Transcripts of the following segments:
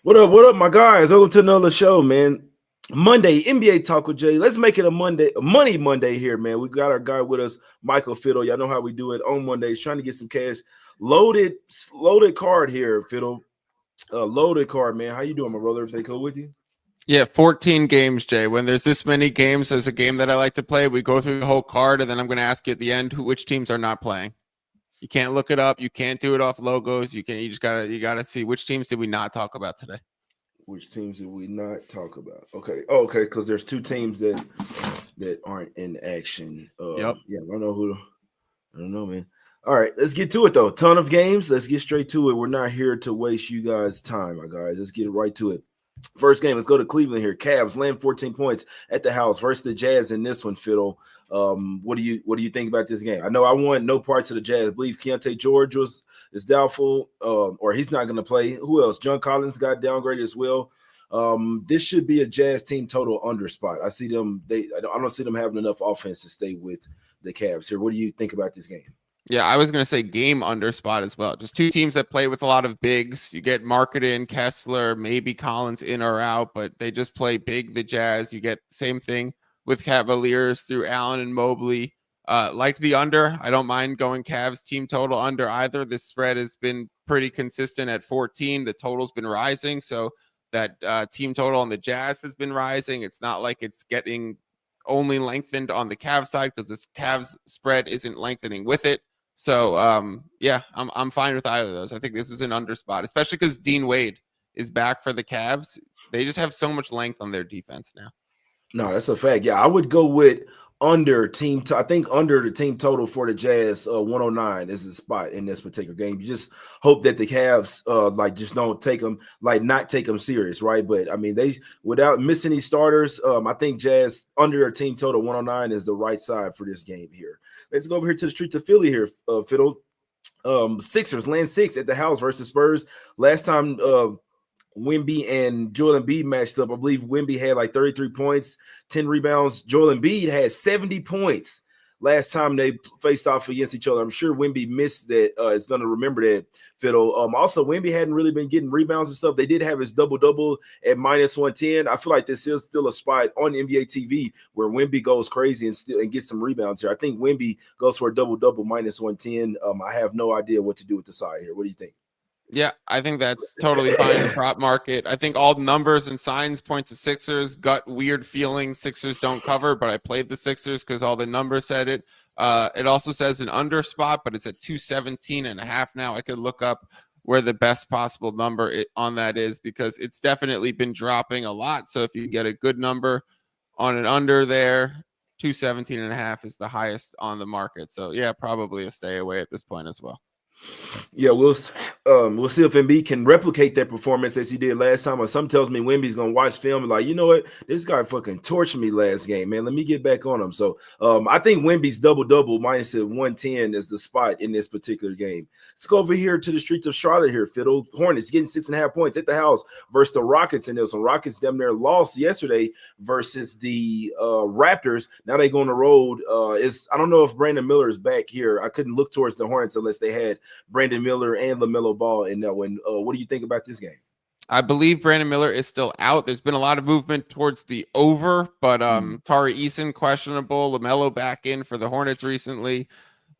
What up, my guys? Welcome to another show, man. Monday, NBA Talk with Jay. Let's make it a Money Monday here, man. We got our guy with us, Michael Fiddle. Y'all know how we do it on Mondays, trying to get some cash. Loaded card here, Fiddle. Loaded card, man. How you doing, my brother? Everything cool with you? Yeah, 14 games, Jay. When there's this many games, there's a game that I like to play. We go through the whole card, and then I'm going to ask you at the end which teams are not playing. You can't look it up. You can't do it off logos. You just gotta see which teams did we not talk about today. Which teams did we not talk about? Okay. Oh, okay, because there's two teams that aren't in action. Yep. Yeah, I don't know, man. All right, let's get to it though. Ton of games. Let's get straight to it. We're not here to waste you guys' time, my guys. Let's get right to it. First game, let's go to Cleveland here. Cavs land 14 points at the house versus the Jazz in this one, Fiddle. What do you think about this game? I know I want no parts of the Jazz. I believe Keontae George is doubtful, or he's not going to play. Who else? John Collins got downgraded as well. This should be a Jazz team total under spot. I see them. I don't see them having enough offense to stay with the Cavs here. What do you think about this game? Yeah, I was going to say game under spot as well. Just two teams that play with a lot of bigs. You get Marketing, Kessler, maybe Collins in or out, but they just play big, the Jazz. You get the same thing with Cavaliers through Allen and Mobley. Like the under. I don't mind going Cavs team total under either. This spread has been pretty consistent at 14. The total's been rising, so that team total on the Jazz has been rising. It's not like it's getting only lengthened on the Cavs side because this Cavs spread isn't lengthening with it. So, yeah, I'm fine with either of those. I think this is an under spot, especially because Dean Wade is back for the Cavs. They just have so much length on their defense now. No, that's a fact. Yeah, I would go with under team. I think under the team total for the Jazz, 109 is the spot in this particular game. You just hope that the Cavs, just don't take them, not take them serious, right? But I mean, they without missing these starters, I think Jazz under a team total 109 is the right side for this game here. Let's go over here to the streets of Philly here, Fiddle. Sixers land 6 at the house versus Spurs. Last time Wemby and Joel Embiid matched up, I believe Wemby had like 33 points, 10 rebounds. Joel Embiid had 70 points last time they faced off against each other. I'm sure Wemby missed that. Is going to remember that, Fiddle. Also, Wemby hadn't really been getting rebounds and stuff. They did have his double-double at minus 110. I feel like this is still a spot on NBA TV where Wemby goes crazy and gets some rebounds here. I think Wemby goes for a double-double minus 110. I have no idea what to do with the side here. What do you think? Yeah, I think that's totally fine in the prop market. I think all numbers and signs point to Sixers. Gut weird feeling Sixers don't cover, but I played the Sixers because all the numbers said it. It also says an under spot, but it's at 217.5 now. I could look up where the best possible number on that is because it's definitely been dropping a lot. So if you get a good number on an under there, 217.5 is the highest on the market. So yeah, probably a stay away at this point as well. Yeah, we'll see if Embiid can replicate that performance as he did last time. Or some tells me Wemby's gonna watch film and like, you know what, this guy fucking tortured me last game, man. Let me get back on him. So I think Wemby's double minus 110 is the spot in this particular game. Let's go over here to the streets of Charlotte here. Fiddle. Hornets getting 6.5 points at the house versus the Rockets in this one. Rockets damn near lost yesterday versus the Raptors. Now they go on the road. I don't know if Brandon Miller is back here. I couldn't look towards the Hornets unless they had Brandon Miller and LaMelo Ball in that one. What do you think about this game? I believe Brandon Miller is still out. There's been a lot of movement towards the over, but Tari Eason questionable. LaMelo back in for the Hornets recently.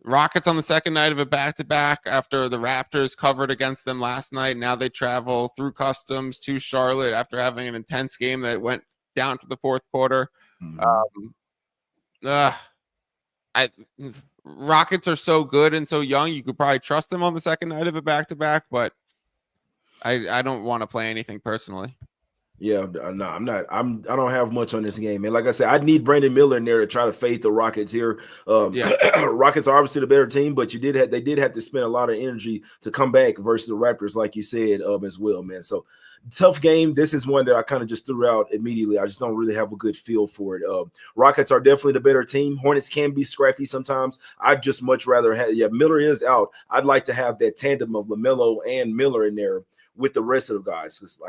Rockets on the second night of a back-to-back after the Raptors covered against them last night. Now they travel through customs to Charlotte after having an intense game that went down to the fourth quarter. Rockets are so good and so young, you could probably trust them on the second night of a back-to-back, but I don't want to play anything personally. Yeah, no, I'm not. I don't have much on this game, man. Like I said, I need Brandon Miller in there to try to fade the Rockets here. Rockets are obviously the better team, but they did have to spend a lot of energy to come back versus the Raptors, like you said, as well, man. So tough game. This is one that I kind of just threw out immediately. I just don't really have a good feel for it. Rockets are definitely the better team. Hornets can be scrappy sometimes. I'd just much rather have. Yeah, Miller is out. I'd like to have that tandem of LaMelo and Miller in there with the rest of the guys. Cause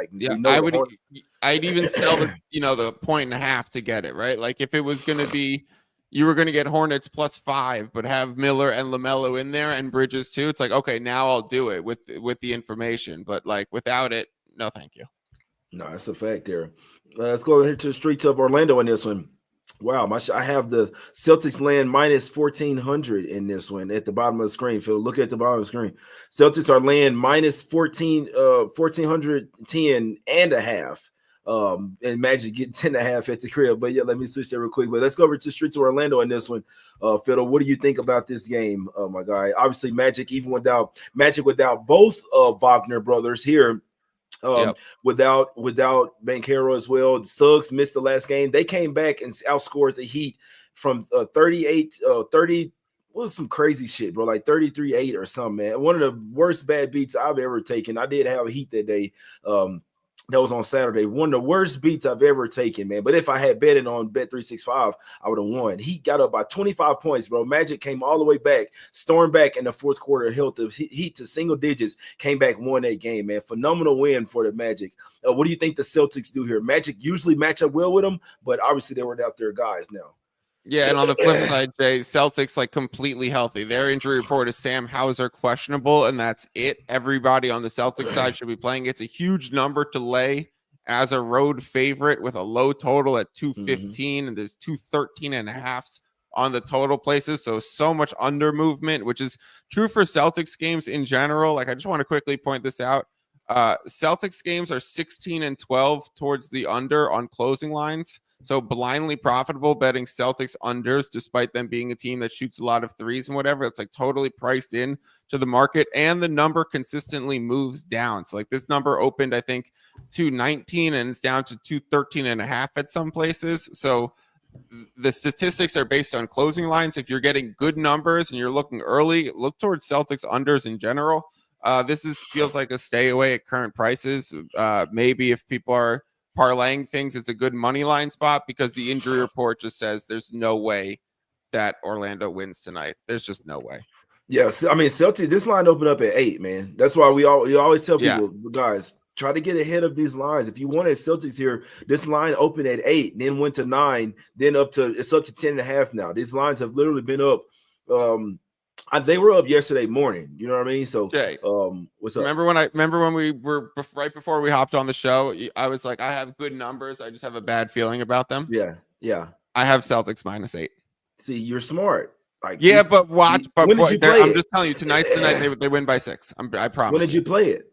I'd even sell the 1.5 to get it, right? Like if it was going to be, you were going to get Hornets +5, but have Miller and LaMelo in there and Bridges too. It's like, okay, now I'll do it with the information, but like without it, no, thank you. No, that's a fact there. Let's go here to the streets of Orlando in this one. Wow, I have the Celtics land minus 1,400 in this one at the bottom of the screen. Phil, look at the bottom of the screen. Celtics are land minus 1,410 and a half. And Magic get 10 and a half at the crib. But yeah, let me switch that real quick. But let's go over to the streets of Orlando in this one. Fiddle, what do you think about this game? My guy. Obviously, Magic without both Wagner brothers here. Yep. Without Banchero as well. Suggs missed the last game. They came back and outscored the Heat from 30 was some crazy shit, bro, like 33-8 or something, man. One of the worst bad beats I've ever taken. I did have a Heat that day. That was on Saturday. One of the worst beats I've ever taken, man. But if I had betted on Bet365, I would have won. He got up by 25 points, bro. Magic came all the way back, stormed back in the fourth quarter, held the Heat to single digits, came back, won that game, man. Phenomenal win for the Magic. What do you think the Celtics do here? Magic usually match up well with them, but obviously they were out there guys now. Yeah, and on the flip side, Jay, Celtics like completely healthy. Their injury report is Sam Hauser questionable, and that's it. Everybody on the Celtics side should be playing. It's a huge number to lay as a road favorite with a low total at 215, and there's 213 and a halves on the total places. So much under movement, which is true for Celtics games in general. Like, I just want to quickly point this out. Celtics games are 16 and 12 towards the under on closing lines. So blindly profitable betting Celtics unders, despite them being a team that shoots a lot of threes and whatever. It's like totally priced in to the market, and the number consistently moves down. So like this number opened, I think, 219 and it's down to 213 and a half at some places. So the statistics are based on closing lines. If you're getting good numbers and you're looking early, look towards Celtics unders in general. This feels like a stay away at current prices. Maybe if people are parlaying things, it's a good money line spot because the injury report just says there's no way that Orlando wins tonight. There's just no way. Yes, I mean Celtics. This line opened up at 8, man. That's why we always tell people, guys, try to get ahead of these lines. If you wanted Celtics here, this line opened at 8, then went to 9, then it's up to 10 and a half now. These lines have literally been up. They were up yesterday morning. You know what I mean? So, Jay, what's up? Remember when we were right before we hopped on the show? I was like, I have good numbers. I just have a bad feeling about them. Yeah. I have Celtics -8. See, you're smart. Like, yeah, but watch. But when did you play I'm just telling you, tonight's the night they win by 6. I promise. When did you play it?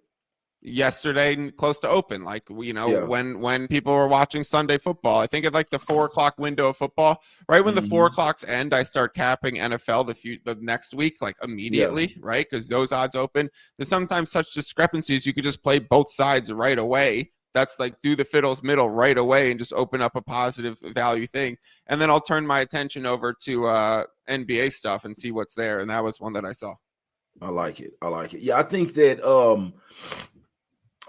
Yesterday, close to open. Like, when people were watching Sunday football, I think at like the 4 o'clock window of football, right when the 4 o'clocks end, I start capping NFL the next week, like immediately, right? Because those odds open. There's sometimes such discrepancies. You could just play both sides right away. That's like do the Fiddle's middle right away and just open up a positive value thing. And then I'll turn my attention over to NBA stuff and see what's there. And that was one that I saw. I like it. Yeah, I think that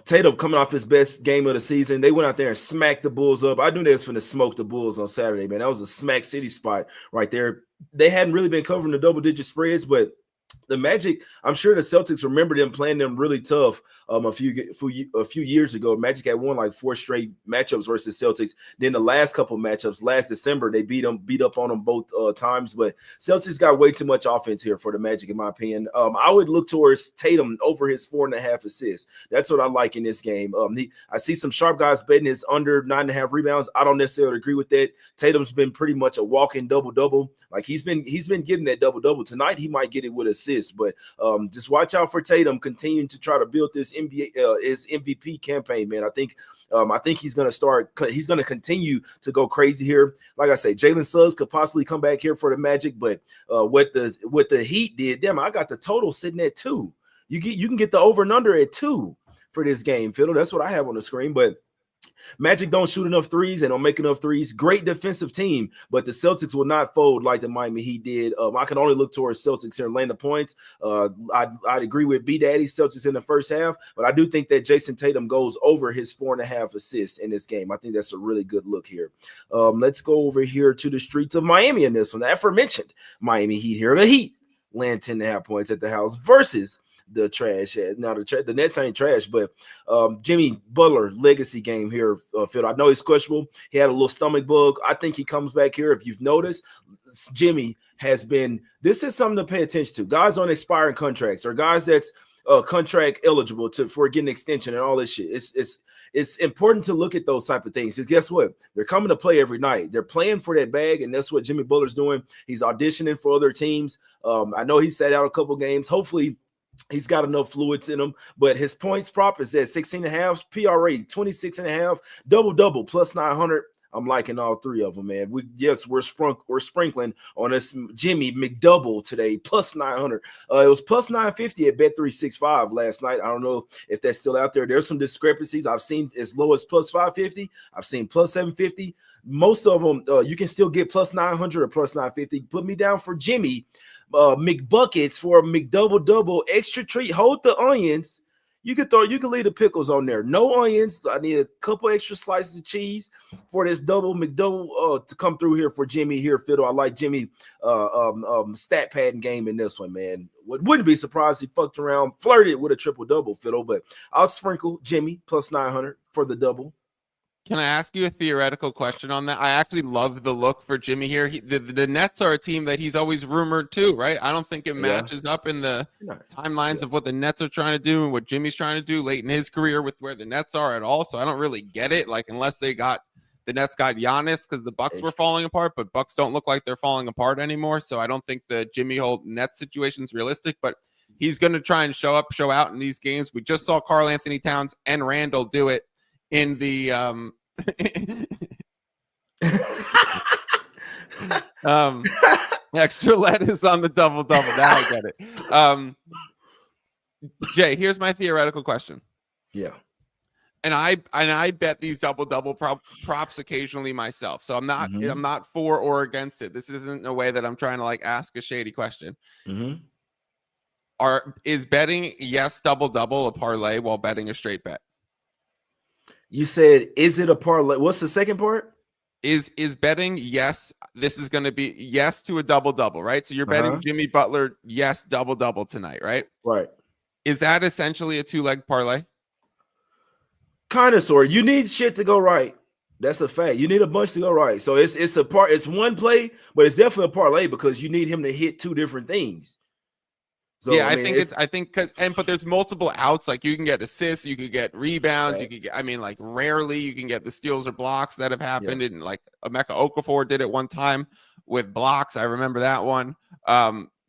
Tatum coming off his best game of the season. They went out there and smacked the Bulls up. I knew they was going to smoke the Bulls on Saturday, man. That was a smack city spot right there. They hadn't really been covering the double-digit spreads, but the Magic, I'm sure the Celtics remember them playing them really tough a few years ago. Magic had won like 4 straight matchups versus Celtics. Then the last couple matchups, last December, they beat up on them both times. But Celtics got way too much offense here for the Magic, in my opinion. I would look towards Tatum over his 4.5 assists. That's what I like in this game. I see some sharp guys betting his under 9.5 rebounds. I don't necessarily agree with that. Tatum's been pretty much a walking double-double. Like he's been getting that double-double. Tonight he might get it with assists, but just watch out for Tatum continuing to try to build this his MVP campaign, man. I think he's going to continue to go crazy here. Like I say, Jalen Suggs could possibly come back here for the Magic, but what the Heat did, I got the total sitting at 2. You can get the over and under at 2 for this game, Fiddle. That's what I have on the screen, but Magic don't shoot enough threes and don't make enough threes. Great defensive team, but the Celtics will not fold like the Miami Heat did. I can only look towards Celtics here and land the points. I'd agree with B-Daddy, Celtics in the first half, but I do think that Jason Tatum goes over his 4.5 assists in this game. I think that's a really good look here. Let's go over here to the streets of Miami in this one. The aforementioned Miami Heat here. The Heat land 10.5 points at the house versus the trash. Now the Nets ain't trash, but Jimmy Butler legacy game here, Phil. I know he's questionable. He had a little stomach bug. I think he comes back here. If you've noticed, Jimmy has been. This is something to pay attention to. Guys on expiring contracts or guys that's contract eligible for getting extension and all this shit. It's important to look at those type of things. Because guess what? They're coming to play every night. They're playing for that bag, and that's what Jimmy Butler's doing. He's auditioning for other teams. I know he sat out a couple games. Hopefully, he's got enough fluids in him, but his points prop is at 16.5, PRA 26.5, double plus 900. I'm liking all three of them, man. We're sprinkling on this Jimmy McDouble today, plus 900. It was plus 950 at Bet365 last night. I don't know if that's still out there. There's some discrepancies. I've seen as low as plus 550. I've seen plus 750. Most of them, you can still get plus 900 or plus 950. Put me down for Jimmy McBuckets for a McDouble, extra treat. Hold the onions. You can leave the pickles on there. No onions. I need a couple extra slices of cheese for this double McDouble to come through here for Jimmy here, Fiddle. I like Jimmy stat padding game in this one, man. Wouldn't be surprised he fucked around, flirted with a triple double, Fiddle, but I'll sprinkle Jimmy plus 900 for the double. Can I ask you a theoretical question on that? I actually love the look for Jimmy here. The Nets are a team that he's always rumored to, right? I don't think it matches up in the timelines of what the Nets are trying to do and what Jimmy's trying to do late in his career with where the Nets are at all. So I don't really get it. Like, unless the Nets got Giannis because the Bucks were falling apart, but Bucks don't look like they're falling apart anymore. So I don't think the Jimmy Holt Nets situation is realistic, but he's going to try and show out in these games. We just saw Karl Anthony Towns and Randall do it in the extra lettuce on the double. Now I get it. Jay, here's my theoretical question. Yeah. And I bet these double props occasionally myself. So I'm not for or against it. This isn't a way that I'm trying to like ask a shady question. Is betting yes double a parlay while betting a straight bet? You said, is it a parlay? What's the second part? Is betting yes, this is going to be yes to a double, right? So you're betting Jimmy Butler yes double tonight, right? Right. Is that essentially a 2-leg parlay? Kind of, sort. You need shit to go right. That's a fact. You need a bunch to go right. So it's one play, but it's definitely a parlay because you need him to hit two different things. So, yeah, I think but there's multiple outs. Like you can get assists, you could get rebounds, you could get, rarely you can get the steals or blocks that have happened. And like Emeka Okafor did it one time with blocks. I remember that one.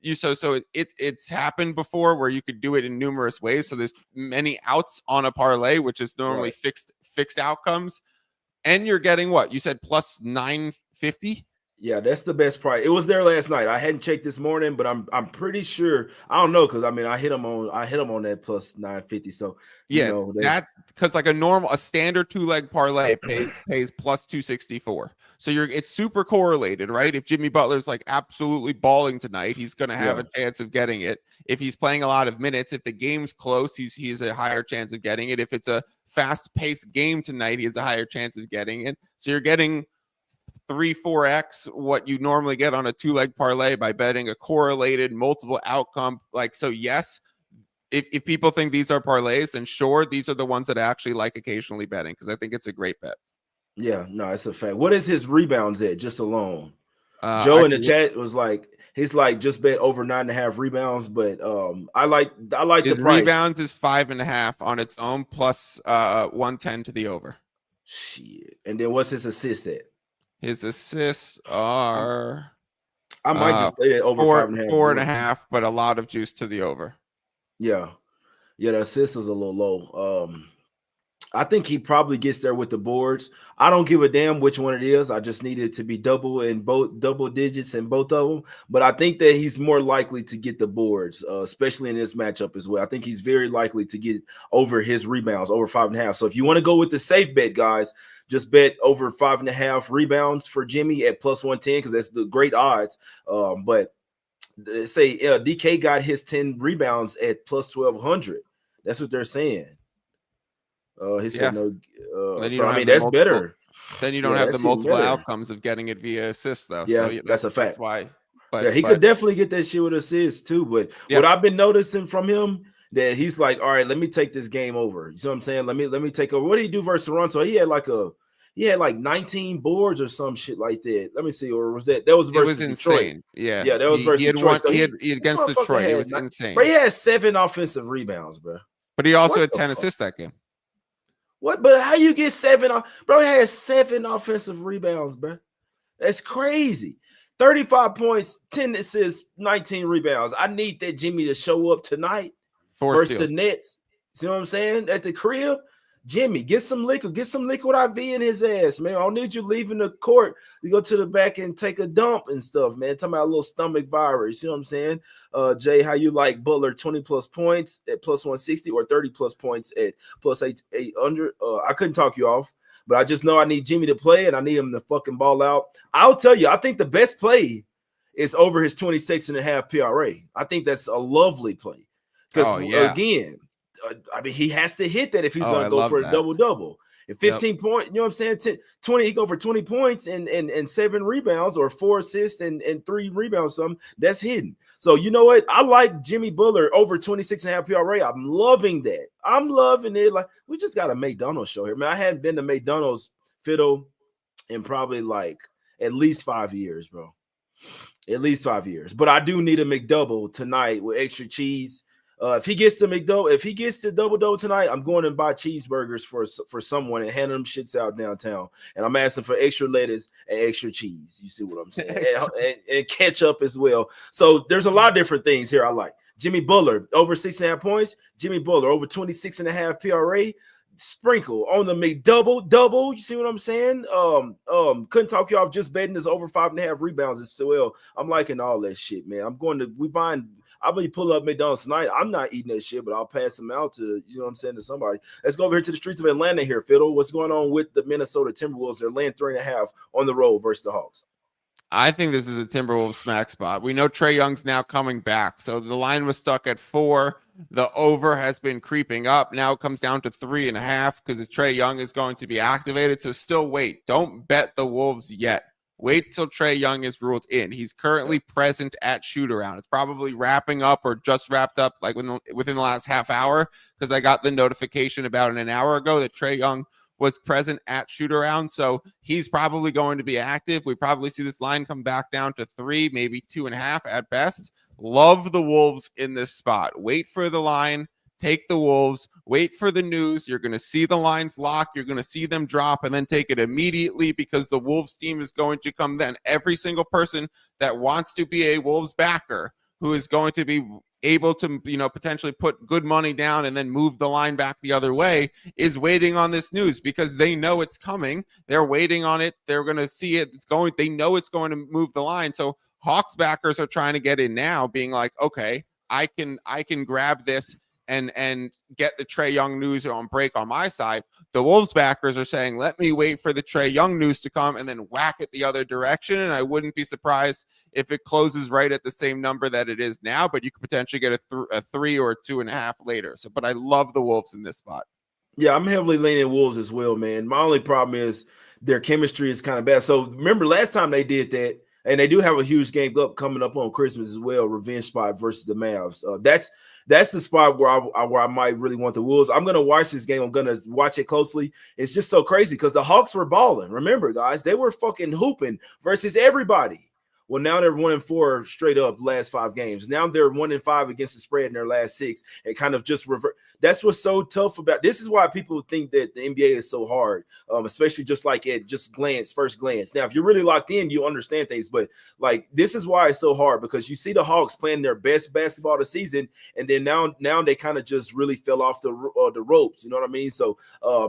It's happened before where you could do it in numerous ways. So there's many outs on a parlay, which is normally fixed outcomes. And you're getting what? You said plus 950? Yeah, that's the best price. It was there last night. I hadn't checked this morning, but I'm pretty sure. I don't know because I hit them on that plus 950. So that because like a standard 2-leg parlay pays plus 264. So it's super correlated, right? If Jimmy Butler's like absolutely balling tonight, he's going to have a chance of getting it. If he's playing a lot of minutes, if the game's close, he's a higher chance of getting it. If it's a fast-paced game tonight, he has a higher chance of getting it. So you're getting 3-4x what you normally get on a 2-leg parlay by betting a correlated multiple outcome. So yes, if people think these are parlays, then sure, these are the ones that I actually like occasionally betting because I think it's a great bet. Yeah, no, it's a fact. What is his rebounds at just alone? Joe in the chat was like, he's like just bet over 9.5 rebounds, but I like his the price. Rebounds is 5.5 on its own plus 110 to the over. Shit. And then what's his assist at? His assists are I might just play it over 4.5, but a lot of juice to the over. Yeah. The assist is a little low. I think he probably gets there with the boards. I don't give a damn which one it is. I just need it to be double digits in both of them. But I think that he's more likely to get the boards, especially in this matchup as well. I think he's very likely to get over his rebounds, over 5.5. So if you want to go with the safe bet, guys, just bet over 5.5 rebounds for Jimmy at plus 110 because that's the great odds. But say DK got his 10 rebounds at plus 1,200. That's what they're saying. He said no. That's better. Then you don't have the multiple outcomes of getting it via assist, though. Yeah, so that's a fact. That's why. But he could definitely get that shit with assists too. But what I've been noticing from him that he's like, all right, let me take this game over. You see what I'm saying? Let me take over. What did he do versus Toronto? He had like He had like 19 boards or some shit like that. Let me see, or was that was It was versus Detroit? insane. Yeah. Yeah, that was versus He had Detroit. one. So He had this against motherfucker Detroit. It had, was bro, insane. he had 7 offensive rebounds, bro. But he also What had the 10 fuck? assists that game. What? But how you get 7? Bro, he had 7 offensive rebounds, bro. That's crazy. 35 points, 10 assists, 19 rebounds. I need that Jimmy to show up tonight 4 versus steals. the Nets. See what I'm saying? At the crib, Jimmy, get some liquid IV in his ass, man. I don't need you leaving the court. You go to the back and take a dump and stuff, man. Talking about a little stomach virus. You know what I'm saying? Jay, how you like Butler 20 plus points at plus 160 or 30 plus points at plus 800? I couldn't talk you off, but I just know I need Jimmy to play and I need him to fucking ball out. I'll tell you, I think the best play is over his 26.5 PRA. I think that's a lovely play. Because again, I mean, he has to hit that if he's going to go for a double-double. If 15 points, you know what I'm saying? 20, he go for 20 points and 7 rebounds or 4 assists and 3 rebounds, something that's hidden. So you know what? I like Jimmy Butler over 26.5 PRA. I'm loving that. I'm loving it. Like, we just got a McDonald's show here, man. I hadn't been to McDonald's, Fiddle, in probably like at least 5 years, bro. At least 5 years. But I do need a McDouble tonight with extra cheese. If he gets the double tonight, I'm going to buy cheeseburgers for someone and hand them shits out downtown. And I'm asking for extra lettuce and extra cheese. You see what I'm saying? and ketchup as well. So there's a lot of different things here I like. Jimmy Butler over 6.5 points. Jimmy Butler over 26.5 PRA. Sprinkle on the McDouble. You see what I'm saying? Couldn't talk you off just betting this over 5.5 rebounds as well. I'm liking all that shit, man. I'll be pulling up McDonald's tonight. I'm not eating that shit, but I'll pass them out to, you know what I'm saying, to somebody. Let's go over here to the streets of Atlanta here, Fiddle. What's going on with the Minnesota Timberwolves? They're laying 3.5 on the road versus the Hawks. I think this is a Timberwolves smack spot. We know Trae Young's now coming back. So the line was stuck at 4. The over has been creeping up. Now it comes down to 3.5 because Trae Young is going to be activated. So still wait. Don't bet the Wolves yet. Wait till Trae Young is ruled in. He's currently present at shoot-around. It's probably wrapping up or just wrapped up like within the last half hour because I got the notification about an hour ago that Trae Young was present at shoot-around. So he's probably going to be active. We probably see this line come back down to 3, maybe 2.5 at best. Love the Wolves in this spot. Wait for the line. Take the Wolves, wait for the news. You're going to see the lines lock. You're going to see them drop and then take it immediately because the Wolves team is going to come then. Every single person that wants to be a Wolves backer who is going to be able to, potentially put good money down and then move the line back the other way is waiting on this news because they know it's coming. They're waiting on it. They're going to see it. They know it's going to move the line. So Hawks backers are trying to get in now being like, okay, I can grab this and get the Trae Young news on break on my side. The Wolves backers are saying, let me wait for the Trae Young news to come and then whack it the other direction. And I wouldn't be surprised if it closes right at the same number that it is now, but you could potentially get a 3 or a 2.5 later. So, but I love the Wolves in this spot. Yeah, I'm heavily leaning Wolves as well, man. My only problem is their chemistry is kind of bad. So remember last time they did that, and they do have a huge game coming up on Christmas as well, revenge spot versus the Mavs. That's the spot where I might really want the Wolves. I'm going to watch this game. I'm going to watch it closely. It's just so crazy because the Hawks were balling. Remember, guys, they were fucking hooping versus everybody. Well, now they're 1-4 straight up last 5 games. Now they're 1-5 against the spread in their last 6 and kind of just revert. That's what's so tough about this is why people think that the NBA is so hard, especially just like at first glance. Now, if you're really locked in, you understand things, but like this is why it's so hard because you see the Hawks playing their best basketball of the season, and then now they kind of just really fell off the ropes. You know what I mean? So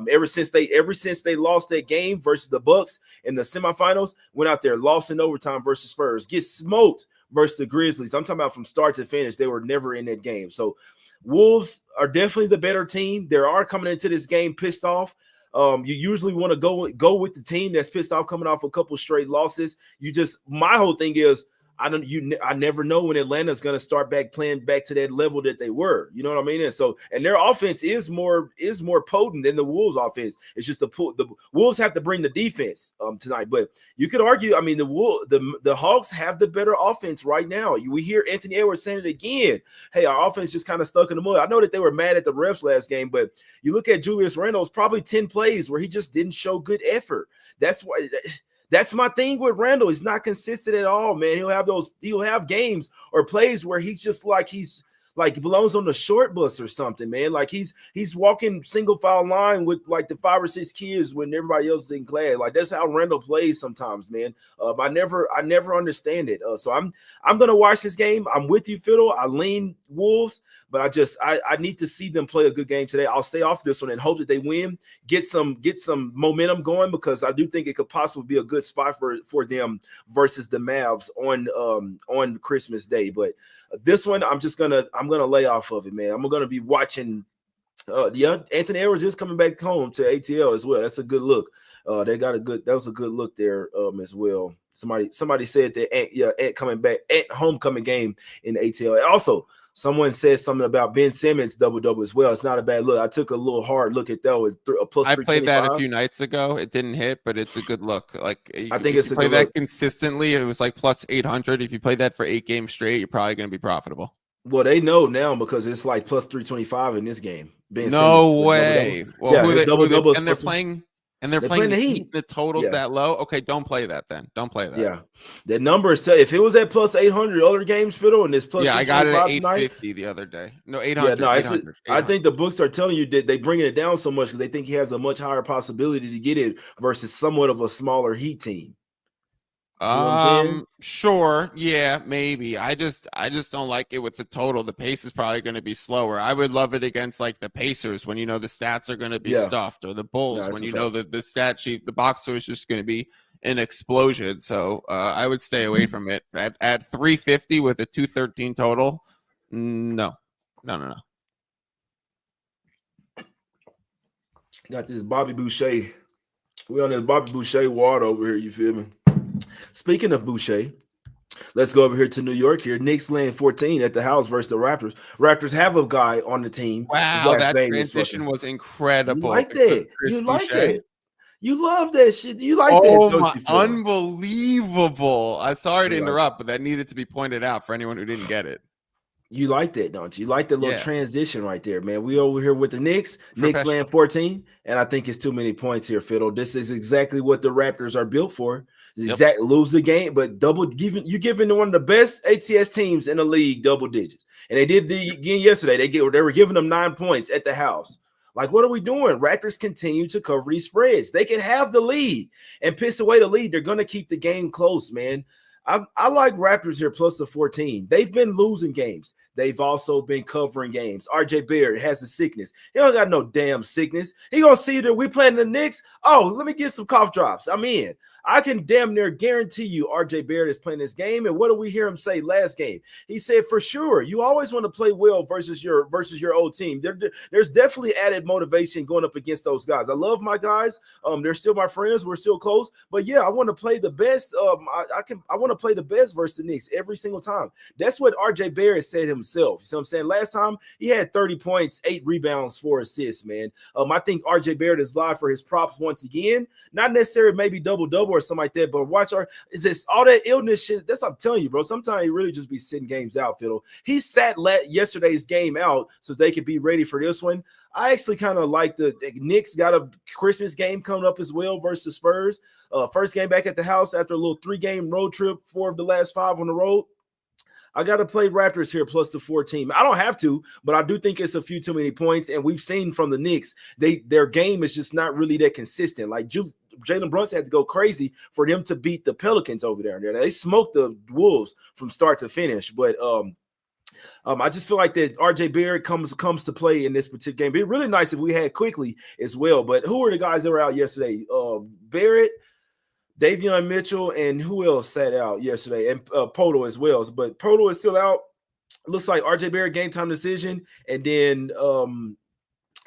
ever since they lost that game versus the Bucks in the semifinals, went out there lost in overtime versus Spurs, get smoked versus the Grizzlies. I'm talking about from start to finish. They were never in that game. So Wolves are definitely the better team. They are coming into this game pissed off. You usually want to go with the team that's pissed off coming off a couple straight losses. My whole thing is I never know when Atlanta's going to start playing back to that level that they were. You know what I mean? And their offense is more potent than the Wolves offense. It's just the Wolves have to bring the defense tonight. But you could argue, I mean, the Hawks have the better offense right now. We hear Anthony Edwards saying it again. Hey, our offense just kind of stuck in the mud. I know that they were mad at the refs last game, but you look at Julius Randle's probably 10 plays where he just didn't show good effort. That's why. That's my thing with Randle. He's not consistent at all, man. He'll have games or plays where he's just like he belongs on the short bus or something, man. Like he's walking single file line with like the 5 or 6 kids when everybody else is in class. Like that's how Randle plays sometimes, man. I never understand it. So I'm gonna watch this game. I'm with you, Fiddle. I lean Wolves, but I need to see them play a good game today. I'll stay off this one and hope that they win, get some momentum going, because I do think it could possibly be a good spot for them versus the Mavs on Christmas Day. But this one, I'm gonna lay off of it, man. I'm gonna be watching. Anthony Edwards is coming back home to ATL as well. That's a good look. That was a good look there as well. Somebody said that Ant coming back, Ant homecoming game in the ATL. And also, someone said something about Ben Simmons double as well. It's not a bad look. I took a little hard look at that with a plus. I played that a few nights ago. It didn't hit, but it's a good look. Like I think it's a play good that look consistently. It was like plus 800. If you play that for 8 games straight, you're probably going to be profitable. Well, they know now because it's like plus 325 in this game. Ben no Simmons, way. Well, yeah, and they're playing the Heat. The total's that low. Okay, don't play that then. Don't play that. Yeah, that number is if it was at plus 800 other games, Fiddle, and it's plus. Yeah, I got it at 850 the other day. No, 800. Yeah, no, 800. I think the books are telling you that they bringing it down so much because they think he has a much higher possibility to get it versus somewhat of a smaller Heat team. Sure, yeah, maybe. I just don't like it with the total. The pace is probably going to be slower. I would love it against like the Pacers when you know the stats are going to be stuffed, or the Bulls when you know that the stat sheet, the box score is just going to be an explosion. So I would stay away from it at 350 with a 213 total. No. Got this Bobby Boucher. We on this Bobby Boucher ward over here. You feel me? Speaking of Boucher, let's go over here to New York here. Knicks laying 14 at the house versus the Raptors. Raptors have a guy on the team. Wow, that transition was incredible. You like that? You like that? You love that shit. You like that? Oh, my, unbelievable. I'm sorry to interrupt, but that needed to be pointed out for anyone who didn't get it. You like that, don't you? You like the little transition right there, man. We over here with the Knicks. Knicks laying 14, and I think it's too many points here, Fiddle. This is exactly what the Raptors are built for. Lose the game, but giving one of the best ATS teams in the league double digits, and they did again yesterday. They were giving them 9 points at the house. Like, what are we doing? Raptors continue to cover these spreads. They can have the lead and piss away the lead. They're going to keep the game close, man. I like Raptors here plus the 14. They've been losing games. They've also been covering games. RJ Barrett has a sickness. He don't got no damn sickness. He gonna see that we playing the Knicks. Oh, let me get some cough drops. I'm in. I can damn near guarantee you RJ Barrett is playing this game. And what did we hear him say last game? He said, for sure, you always want to play well versus your old team. There's definitely added motivation going up against those guys. I love my guys. They're still my friends. We're still close. But yeah, I want to play the best. I want to play the best versus the Knicks every single time. That's what RJ Barrett said himself. You see what I'm saying? Last time he had 30 points, 8 rebounds, 4 assists, man. I think RJ Barrett is live for his props once again. Not necessarily maybe double-double or something like that, but watch it's just all that illness shit. That's what I'm telling you, bro. Sometimes he really just be sitting games out, Fiddle. He sat yesterday's game out so they could be ready for this one. I actually kind of like the Knicks got a Christmas game coming up as well versus Spurs. First game back at the house after a little 3-game road trip, 4 of the last 5 on the road. I got to play Raptors here plus the 14. I don't have to, but I do think it's a few too many points. And we've seen from the Knicks, their game is just not really that consistent. Like Jalen Brunson had to go crazy for them to beat the Pelicans over there. They smoked the Wolves from start to finish. But I just feel like that RJ Barrett comes to play in this particular game. It'd be really nice if we had Quickly as well. But who are the guys that were out yesterday? Barrett, Davion Mitchell, and who else sat out yesterday? And Poto as well. But Poto is still out. Looks like RJ Barrett game time decision. And then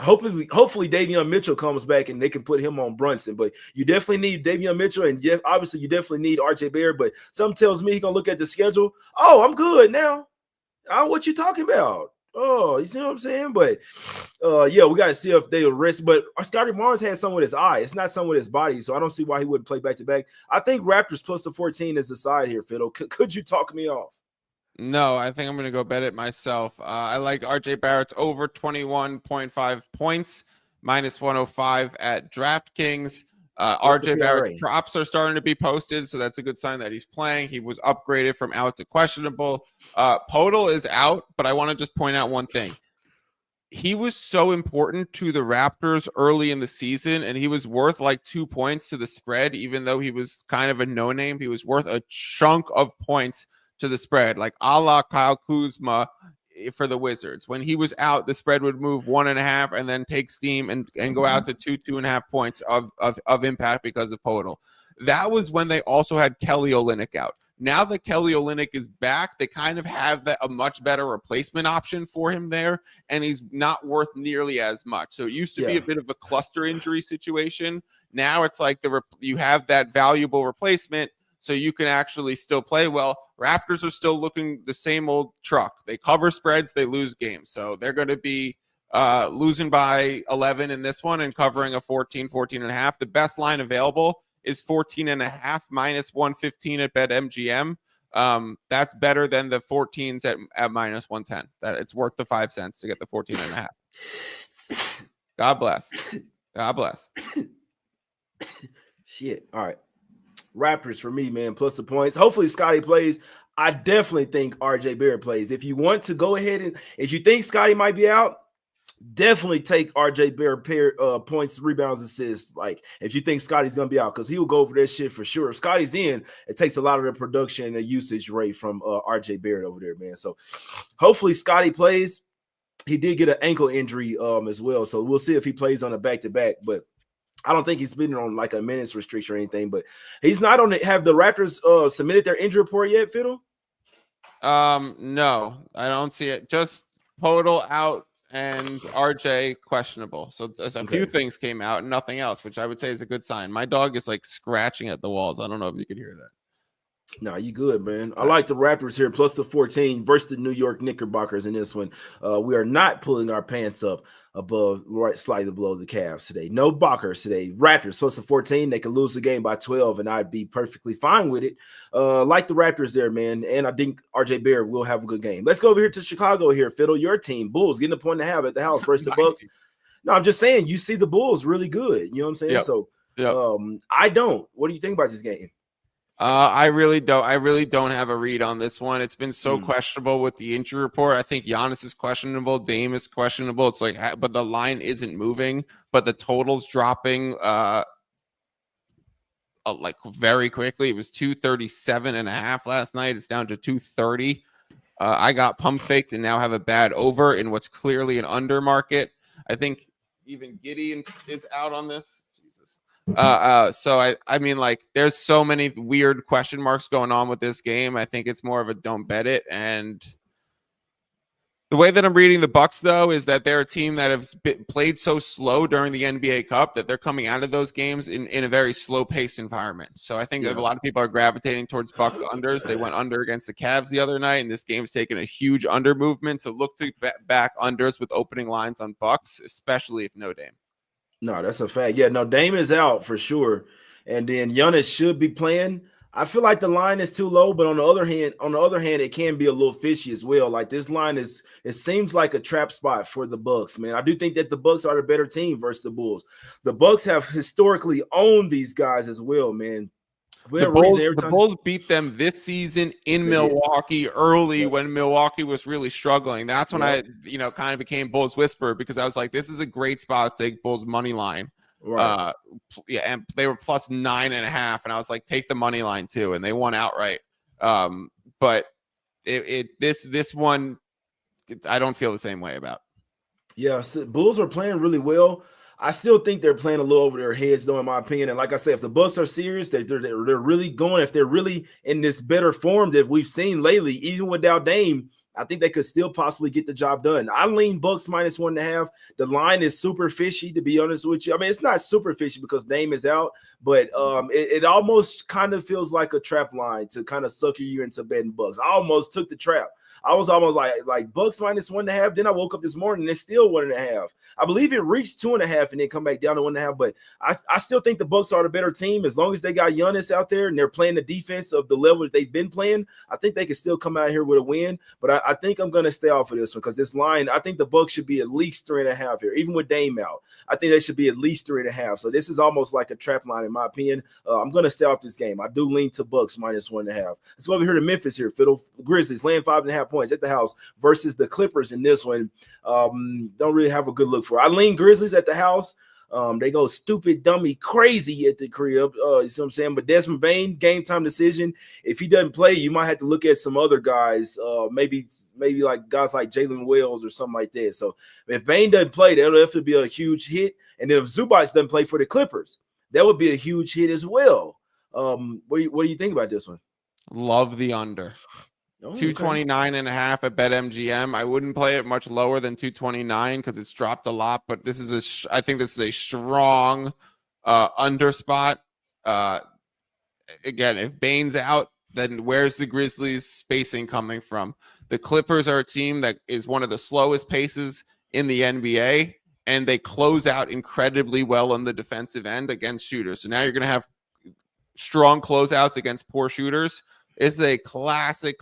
Hopefully Davion Mitchell comes back and they can put him on Brunson. But you definitely need Davion Mitchell, and obviously you definitely need RJ Barrett. But something tells me he's gonna look at the schedule. Oh, I'm good now. What you talking about? Oh, you see what I'm saying? But yeah, we got to see if they rest. But Scotty Barnes had something with his eye. It's not something with his body, so I don't see why he wouldn't play back to back. I think Raptors plus the 14 is the side here, Fiddle. Could you talk me off? No, I think I'm going to go bet it myself. I like RJ Barrett's over 21.5 points, minus 105 at DraftKings. RJ Barrett's props are starting to be posted, so that's a good sign that he's playing. He was upgraded from out to questionable. Podol is out, but I want to just point out one thing. He was so important to the Raptors early in the season, and he was worth like 2 points to the spread, even though he was kind of a no-name. He was worth a chunk of points to the spread, like a la Kyle Kuzma for the Wizards. When he was out, the spread would move 1.5 and then take steam and go out to 2.5 points of impact because of Podol. That was when they also had Kelly Olynyk out. Now that Kelly Olynyk is back, they kind of have a much better replacement option for him there, and he's not worth nearly as much. So it used to be a bit of a cluster injury situation. Now it's like you have that valuable replacement, so you can actually still play well. Raptors are still looking the same old truck. They cover spreads, they lose games. So they're going to be losing by 11 in this one and covering a 14.5. The best line available is 14.5 minus 115 at BetMGM. That's better than the 14s at minus 110. That it's worth the 5 cents to get the 14.5. God bless. God bless. Shit. All right. Raptors for me, man, plus the points. Hopefully Scotty plays. I definitely think RJ Barrett plays. If you want to go ahead and if you think Scotty might be out, definitely take RJ Barrett points, rebounds, assists. Like if you think Scotty's gonna be out, because he will go over that shit for sure. If Scotty's in, it takes a lot of the production and the usage rate from RJ Barrett over there, man. So hopefully Scotty plays. He did get an ankle injury as well, so we'll see if he plays on a back-to-back, but I don't think he's been on like a minutes restriction or anything, but he's not on it. Have the Raptors submitted their injury report yet, Fiddle? No, I don't see it. Just Podol out and RJ questionable. So a few things came out and nothing else, which I would say is a good sign. My dog is like scratching at the walls. I don't know if you could hear that. No, you good, man. I like the Raptors here, plus the 14 versus the New York Knickerbockers in this one. We are not pulling our pants up above, right, slightly below the calves today. No Bockers today. Raptors plus the 14. They can lose the game by 12, and I'd be perfectly fine with it. Like the Raptors there, man. And I think RJ Barrett will have a good game. Let's go over here to Chicago here, Fiddle. Your team, Bulls, getting a point and a half at the house versus the Bucks. No, I'm just saying, you see the Bulls really good. You know what I'm saying? Yep. So I don't. What do you think about this game? I really don't have a read on this one. It's been so questionable with the injury report. I think Giannis is questionable. Dame is questionable. It's like, but the line isn't moving, but the total's dropping like very quickly. It was 237.5 last night. It's down to 230. I got pump faked and now have a bad over in what's clearly an under market. I think even Gideon is out on this. So I mean, like, there's so many weird question marks going on with this game. I think it's more of a don't bet it. And the way that I'm reading the Bucks, though, is that they're a team that have played so slow during the NBA Cup that they're coming out of those games in a very slow-paced environment. So I think that a lot of people are gravitating towards Bucks unders. They went under against the Cavs the other night, and this game's taken a huge under movement. So look to back unders with opening lines on Bucks, especially if no Dame. No, that's a fact. Yeah, no, Dame is out for sure. And then Giannis should be playing. I feel like the line is too low, but on the other hand, it can be a little fishy as well. Like this line it seems like a trap spot for the Bucks, man. I do think that the Bucks are the better team versus the Bulls. The Bucks have historically owned these guys as well, man. The Bulls beat them this season in Milwaukee early when Milwaukee was really struggling. That's when I, kind of became Bulls whisperer, because I was like, this is a great spot to take Bulls money line. Right. And they were plus 9.5, and I was like, take the money line too, and they won outright. But this one, I don't feel the same way about. Yeah, so Bulls are playing really well. I still think they're playing a little over their heads, though, in my opinion. And like I said, if the Bucks are serious, they're really going. If they're really in this better form that we've seen lately, even without Dame, I think they could still possibly get the job done. I lean Bucks -1.5. The line is super fishy, to be honest with you. I mean, it's not super fishy because Dame is out, but it almost kind of feels like a trap line to kind of sucker you into betting Bucks. I almost took the trap. I was almost like Bucks -1.5. Then I woke up this morning and it's still 1.5. I believe it reached 2.5 and then come back down to 1.5. But I still think the Bucks are the better team as long as they got Giannis out there and they're playing the defense of the level that they've been playing. I think they can still come out here with a win. But I think I'm going to stay off of this one because this line, I think the Bucks should be at least 3.5 here, even with Dame out. I think they should be at least 3.5. So this is almost like a trap line in my opinion. I'm going to stay off this game. I do lean to Bucks -1.5. Let's go over here to Memphis here. Fiddle Grizzlies laying 5.5 points at the house versus the Clippers in this one. Don't really have a good look for. I lean Grizzlies at the house. They go stupid, dummy, crazy at the crib. You see what I'm saying? But Desmond Bane, game time decision. If he doesn't play, you might have to look at some other guys. Maybe like guys like Jalen Wells or something like that. So if Bane doesn't play, that'll definitely be a huge hit. And then if Zubac doesn't play for the Clippers, that would be a huge hit as well. What do you think about this one? Love the under. 229.5 at BetMGM. I wouldn't play it much lower than 229 because it's dropped a lot, but this is I think this is a strong under spot. Again, if Bane's out, then where's the Grizzlies spacing coming from? The Clippers are a team that is one of the slowest paces in the NBA, and they close out incredibly well on the defensive end against shooters. So now you're going to have strong closeouts against poor shooters. It's a classic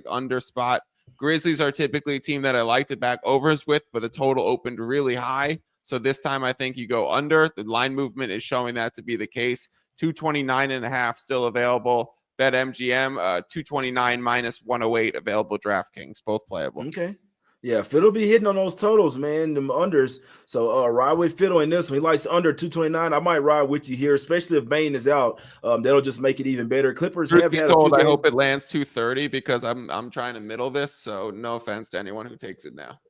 under spot. Grizzlies are typically a team that I like to back overs with, but the total opened really high. So this time I think you go under. The line movement is showing that to be the case. 229.5 still available. BetMGM, 229 -108 available. DraftKings, both playable. Okay. Yeah, Fiddle be hitting on those totals, man, them unders. So ride with Fiddle in this one. He likes under 229. I might ride with you here, especially if Bane is out. That'll just make it even better. Clippers have had told I hope it lands 230 because I'm trying to middle this. So no offense to anyone who takes it now.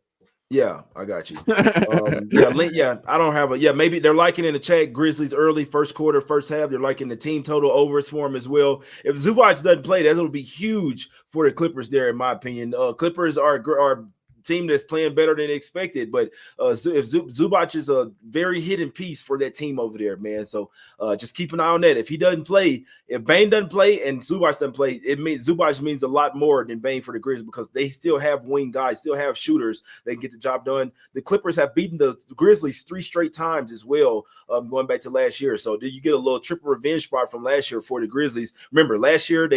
Yeah, I got you. I don't have maybe they're liking in the chat Grizzlies early first quarter, first half. They're liking the team total overs for him as well. If Zubac doesn't play, that'll be huge for the Clippers there, in my opinion. Clippers are team that's playing better than expected, but if Zubac is a very hidden piece for that team over there, man. So just keep an eye on that. If he doesn't play, if Bane doesn't play and Zubac doesn't play, it means Zubac means a lot more than Bane for the Grizzlies because they still have wing guys, still have shooters. They can get the job done. The Clippers have beaten the Grizzlies 3 straight times as well, going back to last year. So did you get a little triple revenge spot from last year for the Grizzlies? Remember, last year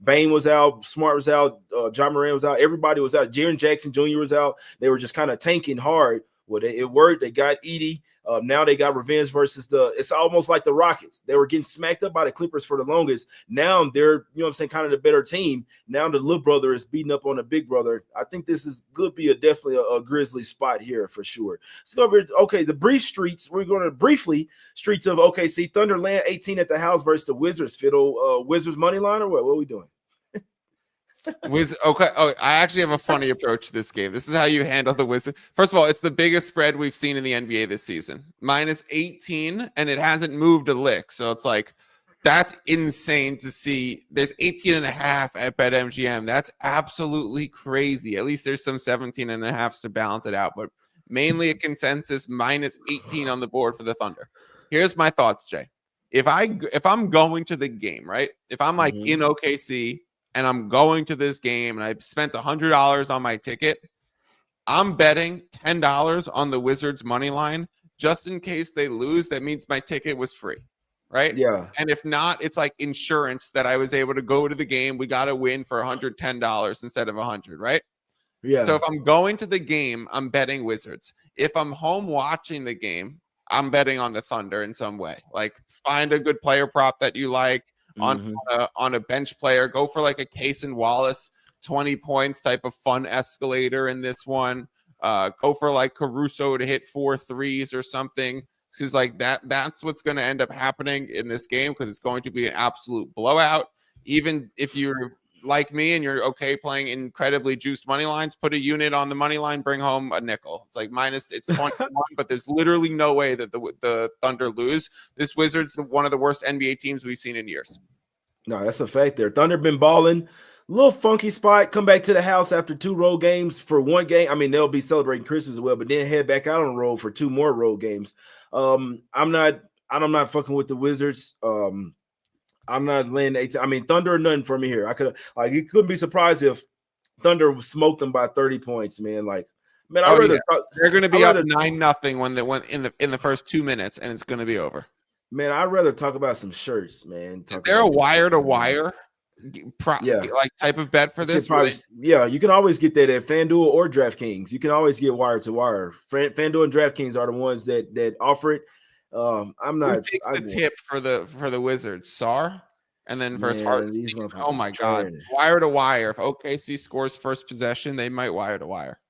Bane was out, Smart was out, John Moran was out, everybody was out, Jaren Jackson Jr. was out. They were just kind of tanking hard. Well, it worked. They got Edie. Now they got revenge versus it's almost like the Rockets. They were getting smacked up by the Clippers for the longest. Now they're, kind of the better team. Now the little brother is beating up on the big brother. I think this is could be definitely a Grizzly spot here for sure. Let's go over here. Okay, the brief streets. We're going to briefly streets of OKC. Thunder land 18 at the house versus the Wizards. Fiddle, Wizards money line or what? What are we doing? Okay. Oh, I actually have a funny approach to this game. This is how you handle the Wizards. First of all, it's the biggest spread we've seen in the NBA this season. -18, and it hasn't moved a lick. So it's like, that's insane to see. There's 18.5 at BetMGM. That's absolutely crazy. At least there's some 17.5s to balance it out, but mainly a consensus -18 on the board for the Thunder. Here's my thoughts, Jay. If I'm going to the game, right? If I'm like in OKC, and I'm going to this game and I spent $100 on my ticket, I'm betting $10 on the Wizards money line just in case they lose. That means my ticket was free, right? Yeah. And if not, it's like insurance that I was able to go to the game. We got to win for $110 instead of $100, right? Yeah. So if I'm going to the game, I'm betting Wizards. If I'm home watching the game, I'm betting on the Thunder in some way. Like find a good player prop that you like. On a bench player, go for like a Case and Wallace 20 points type of fun escalator in this one. Go for like Caruso to hit 4 threes or something. Because like that's what's going to end up happening in this game because it's going to be an absolute blowout. Even if you're like me and you're okay playing incredibly juiced money lines, put a unit on the money line, bring home a nickel. It's like it's 21, but there's literally no way that the Thunder lose. This Wizards one of the worst NBA teams we've seen in years. No, that's a fact there. Thunder been balling. Little funky spot. Come back to the house after 2 road games for 1 game. I mean, they'll be celebrating Christmas as well, but then head back out on the road for 2 more road games. I'm not fucking with the Wizards. I'm not laying 18. I mean, Thunder or nothing for me here. I could like you couldn't be surprised if Thunder smoked them by 30 points, man. Like, man, I'd rather they're going to be up 9-0 when they went in the first 2 minutes, and it's going to be over. Man, I'd rather talk about some shirts, man. Is there a wire to wire? Like type of bet for this? Yeah, you can always get that at FanDuel or DraftKings. You can always get wire to wire. FanDuel and DraftKings are the ones that offer it. I'm not. Who takes the tip for the Wizards? Sar, and then versus Harden. Oh my God, wire to wire. If OKC scores first possession, they might wire to wire.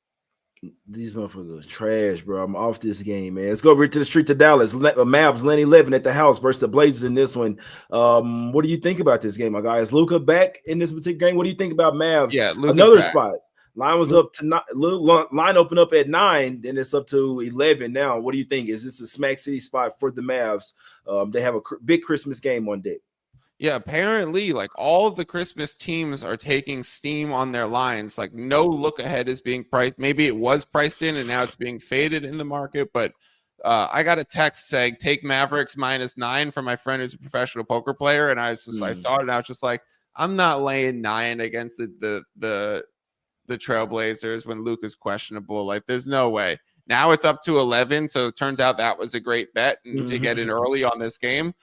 These motherfuckers trash, bro. I'm off this game, man. Let's go over to the street to Dallas. Mavs laying 11 at the house versus the Blazers in this one. What do you think about this game, my guy? Is Luka back in this particular game? What do you think about Mavs? Yeah, Luka's another back. Spot. Line was up to line opened up at 9, then it's up to 11 now. What do you think? Is this a smack city spot for the Mavs? They have a big Christmas game on deck. Yeah, apparently, like all of the Christmas teams are taking steam on their lines. Like no look ahead is being priced. Maybe it was priced in and now it's being faded in the market. But I got a text saying take Mavericks -9 from my friend who's a professional poker player, and I saw it and I was just like, I'm not laying 9 against the Trailblazers when Luke is questionable. Like there's no way. Now it's up to 11, so it turns out that was a great bet to get in early on this game.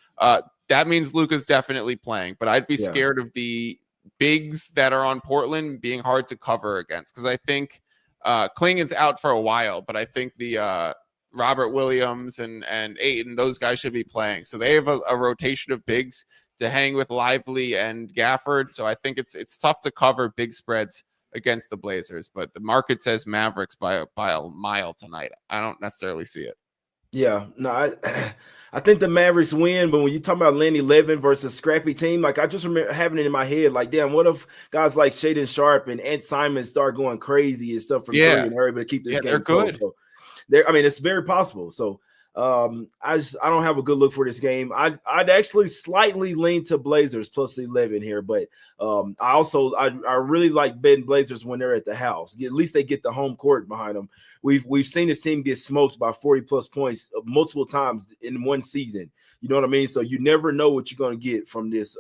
That means Luka's definitely playing, but I'd be scared of the bigs that are on Portland being hard to cover against, because I think Klingon's out for a while, but I think the Robert Williams and Ayton, those guys should be playing. So they have a rotation of bigs to hang with Lively and Gafford. So I think it's tough to cover big spreads against the Blazers, but the market says Mavericks by a mile tonight. I don't necessarily see it. Yeah, no, I think the Mavericks win, but when you talk about laying 11 versus a scrappy team, like I just remember having it in my head, like, damn, what if guys like Shaedon Sharp and Ant Simon start going crazy and stuff from three and they're able to keep this game close? So I mean, it's very possible. So I don't have a good look for this game. I'd actually slightly lean to Blazers +11 here, but I really like betting Blazers when they're at the house. At least they get the home court behind them. We've seen this team get smoked by 40+ points multiple times in one season. You know what I mean? So you never know what you're going to get from this.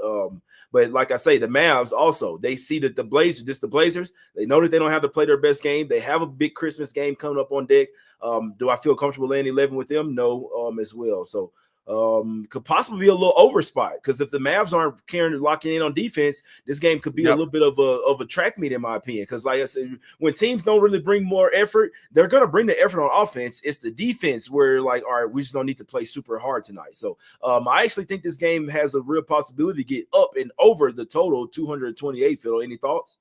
But like I say, the Mavs also, they see that the Blazers, they know that they don't have to play their best game. They have a big Christmas game coming up on deck. Do I feel comfortable laying 11 with them? No, as well. So could possibly be a little over spot, because if the Mavs aren't locking in on defense, this game could be a little bit of a track meet, in my opinion. Because like I said, when teams don't really bring more effort, they're going to bring the effort on offense. It's the defense where, like, all right, we just don't need to play super hard tonight. So I actually think this game has a real possibility to get up and over the total 228. Fiddle, any thoughts?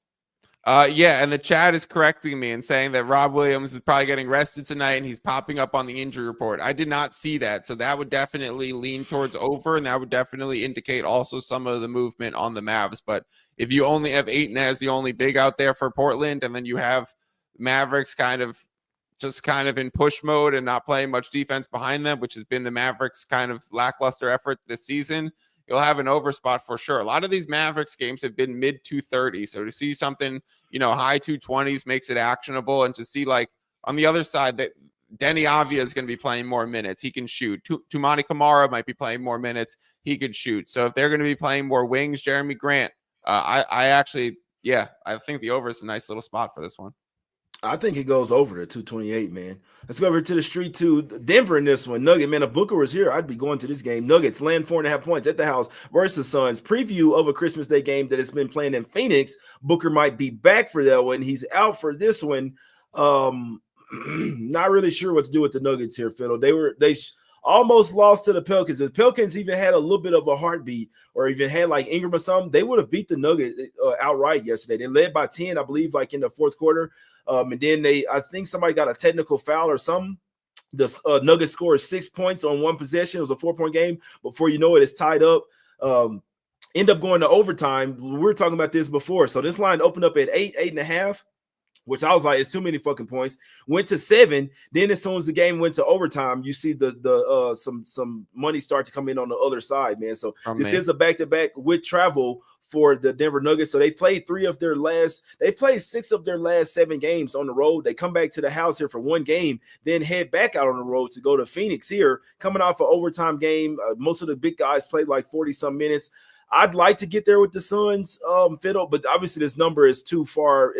Yeah, and the chat is correcting me and saying that Rob Williams is probably getting rested tonight and he's popping up on the injury report. I did not see that, so that would definitely lean towards over, and that would definitely indicate also some of the movement on the Mavs. But if you only have Ayton as the only big out there for Portland, and then you have Mavericks kind of in push mode and not playing much defense behind them, which has been the Mavericks' kind of lackluster effort this season, you'll have an over spot for sure. A lot of these Mavericks games have been mid 230. So to see something, high 220s makes it actionable. And to see, like, on the other side, that Denny Avia is going to be playing more minutes. He can shoot. Tumani Kamara might be playing more minutes. He could shoot. So if they're going to be playing more wings, Jeremy Grant, I think the over is a nice little spot for this one. I think it goes over to 228, man. Let's go over to the street to Denver in this one. Nugget, man, if Booker was here, I'd be going to this game. Nuggets land 4.5 points at the house versus Suns. Preview of a Christmas Day game that has been playing in Phoenix. Booker might be back for that one. He's out for this one. Not really sure what to do with the Nuggets here, Fiddle. They almost lost to the Pelicans. The Pelicans even had a little bit of a heartbeat, or even had like Ingram or something. They would have beat the Nuggets outright yesterday. They led by 10, I believe, like in the fourth quarter. And then I think somebody got a technical foul or something. The Nuggets scored 6 points on one possession. It was a 4-point game. Before you know it, it's tied up. End up going to overtime. We were talking about this before. So this line opened up at 8.5. which I was like, it's too many fucking points. Went to 7. Then as soon as the game went to overtime, you see the some money start to come in on the other side, man. So this is a back-to-back with travel for the Denver Nuggets. So they played 6 of their last 7 games on the road. They come back to the house here for 1 game, then head back out on the road to go to Phoenix here, coming off an overtime game. Most of the big guys played like 40-some minutes. I'd like to get there with the Suns, Fiddle, but obviously this number is too far.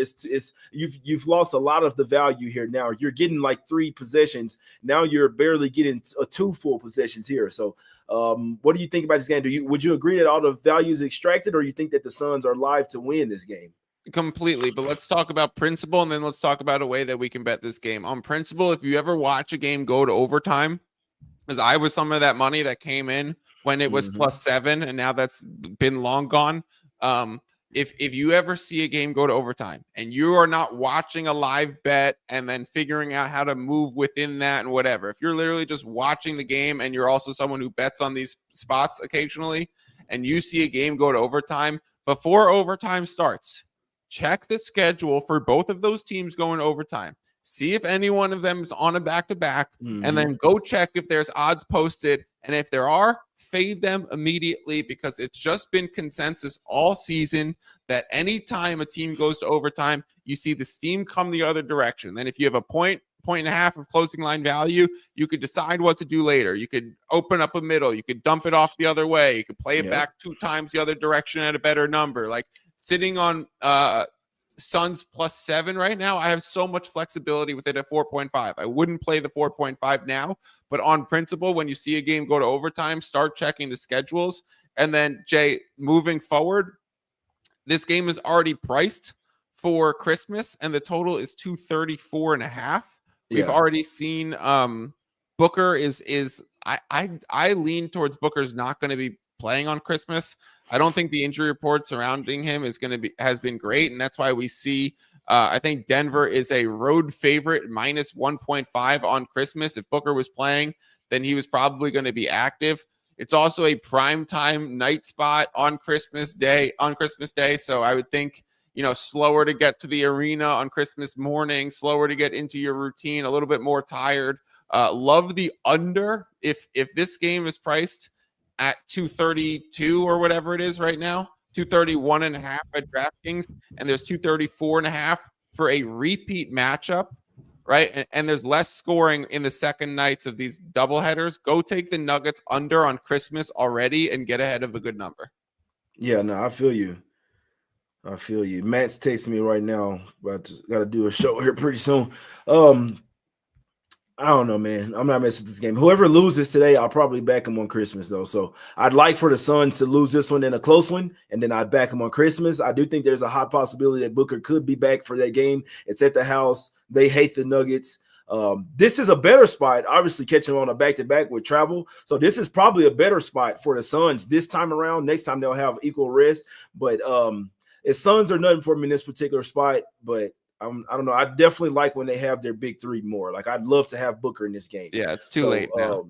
You've lost a lot of the value here now. You're getting like 3 possessions. Now you're barely getting 2 full possessions here. So what do you think about this game? Would you agree that all the value is extracted, or you think that the Suns are live to win this game? Completely, but let's talk about principle, and then let's talk about a way that we can bet this game. On principle, if you ever watch a game go to overtime, because I was some of that money that came in when it was +7, and now that's been long gone. If you ever see a game go to overtime and you are not watching a live bet and then figuring out how to move within that and whatever, if you're literally just watching the game and you're also someone who bets on these spots occasionally, and you see a game go to overtime, before overtime starts, check the schedule for both of those teams going to overtime. See if any one of them is on a back-to-back, and then go check if there's odds posted. And if there are, fade them immediately, because it's just been consensus all season that anytime a team goes to overtime, you see the steam come the other direction. Then if you have a point and a half of closing line value, you could decide what to do later. You could open up a middle. You could dump it off the other way. You could play it back 2 times the other direction at a better number. Like sitting on Suns +7 right now, I have so much flexibility with it at 4.5. I wouldn't play the 4.5 now, but on principle, when you see a game go to overtime, start checking the schedules. And then, Jay, moving forward, this game is already priced for Christmas, and the total is 234.5. We've already seen Booker is I lean towards Booker's not going to be playing on Christmas. I don't think the injury report surrounding him has been great, and that's why we see I think Denver is a road favorite -1.5 on Christmas. If Booker was playing, then he was probably going to be active. It's also a primetime night spot on Christmas Day. So I would think, slower to get to the arena on Christmas morning, slower to get into your routine, a little bit more tired. Love the under. If this game is priced at 232 or whatever it is right now, 231.5 at DraftKings, and there's 234.5 for a repeat matchup, right? And there's less scoring in the second nights of these doubleheaders. Go take the Nuggets under on Christmas already and get ahead of a good number. Yeah, no, I feel you. Matt's texting me right now. Got to do a show here pretty soon. I don't know, man. I'm not messing with this game. Whoever loses today, I'll probably back him on Christmas, though. So I'd like for the Suns to lose this one in a close one, and then I'd back him on Christmas. I do think there's a high possibility that Booker could be back for that game. It's at the house. They hate the Nuggets. This is a better spot, obviously, catching on a back-to-back with travel. So this is probably a better spot for the Suns this time around. Next time they'll have equal rest. But Suns are nothing for me in this particular spot, but I don't know. I definitely like when they have their big 3 more. Like, I'd love to have Booker in this game. Yeah, it's too late now.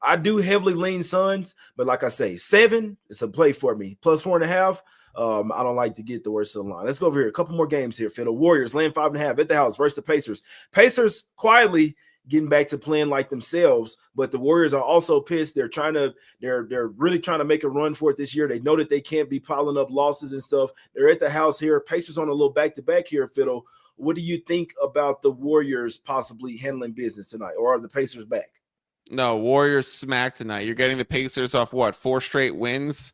I do heavily lean Suns, but like I say, 7 is a play for me. +4.5. I don't like to get the worst of the line. Let's go over here. A couple more games here. Fiddle. Warriors laying 5.5 at the house versus the Pacers. Pacers quietly getting back to playing like themselves, but the Warriors are also pissed. They're really trying to make a run for it this year. They know that they can't be piling up losses and stuff. They're at the house here. Pacers on a little back-to-back here, Fiddle. What do you think about the Warriors possibly handling business tonight, or are the Pacers back? No, Warriors smack tonight. You're getting the Pacers off 4 straight wins.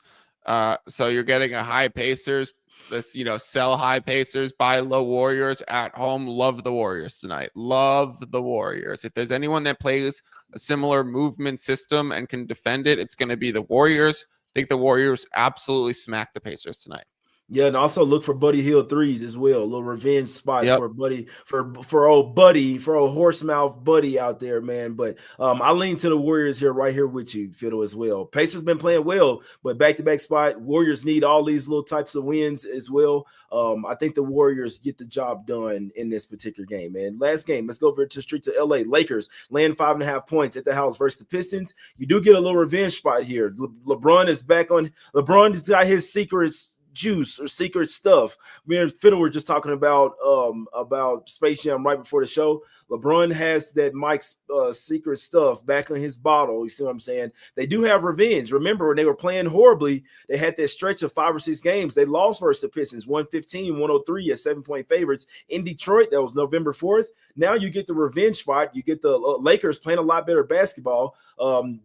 So you're getting a high Pacers. This, sell high Pacers, buy low Warriors at home. Love the Warriors tonight. Love the Warriors. If there's anyone that plays a similar movement system and can defend it, it's going to be the Warriors. I think the Warriors absolutely smack the Pacers tonight. Yeah, and also look for Buddy Hield threes as well. A little revenge spot for Buddy, for old Buddy, for old horsemouth Buddy out there, man. But I lean to the Warriors here, right here with you, Fiddle, as well. Pacers been playing well, but back-to-back spot. Warriors need all these little types of wins as well. I think the Warriors get the job done in this particular game, man. Last game, let's go over to the streets of LA. Lakers laying 5.5 points at the house versus the Pistons. You do get a little revenge spot here. LeBron is back on. LeBron has got his secrets juice or secret stuff. Me and Fiddle were just talking about Space Jam right before the show. LeBron has that Mike's secret stuff back in his bottle. You see what I'm saying? They do have revenge. Remember when they were playing horribly, they had that stretch of 5 or 6 games. They lost versus the Pistons, 115-103 as 7-point favorites in Detroit. That was November 4th. Now you get the revenge spot. You get the Lakers playing a lot better basketball.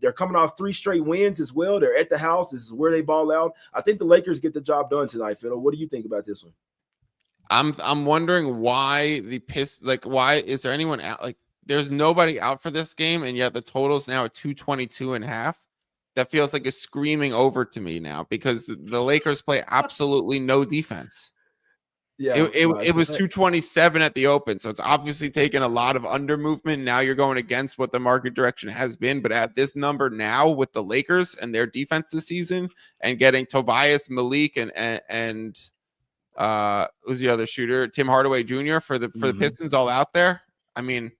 They're coming off 3 straight wins as well. They're at the house. This is where they ball out. I think the Lakers get the job done tonight, Fiddle. What do you think about this one? I'm wondering why the why is there anyone out? Like, there's nobody out for this game, and yet the total's now at 222.5. That feels like a screaming over to me now, because the Lakers play absolutely no defense. Yeah, it was 227 at the open, so it's obviously taken a lot of under movement. Now you're going against what the market direction has been, but at this number now with the Lakers and their defense this season, and getting Tobias, Malik, and who's the other shooter? Tim Hardaway Jr. for the Pistons all out there. I mean,